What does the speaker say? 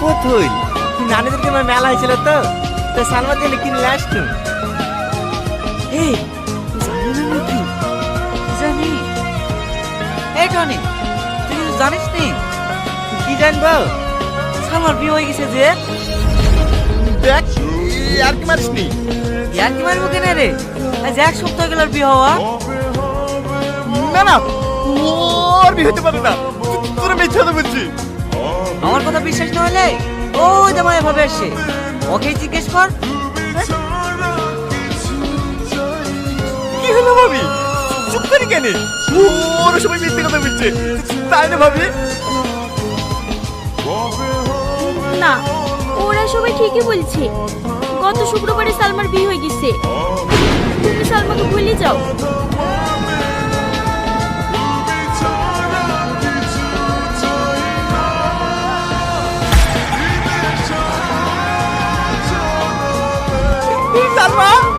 ও থই নানিদেরকে আমার মেলা হয়েছিল তো তো সালমার জন্য কিনলে আসতো। এই জানি না নাকি? জানি। এই টনি, তুই কিছু জানিস নি? কি জানবো? সালমার বিয়ে হয়ে গেছে যে। দেখ আর কি মারিস নি? ইয়ার কি মারবো কেন রে? আজ 1 সপ্তাহ গেল ওর বিয়ে হওয়া। না না ওর বিয়ে হতে পারে না, তোরা মিথ্যা কথা বলছিস। আমার কথা বিশ্বাস না হলে ওই জামাই এভাবে আসে, ওকেই জিজ্ঞেস কর। কি হলো ভাবি, চুপ করি কেন? ওরা সবাই মিথ্যে কথা বলছে, তাই না ভাবি? না, ওরা সবাই ঠিকই বলছে। গত শুক্রবারে সালমার বিয়ে হয়ে গেছে। তুমি সালমাকে ভুলে যাও। সালমা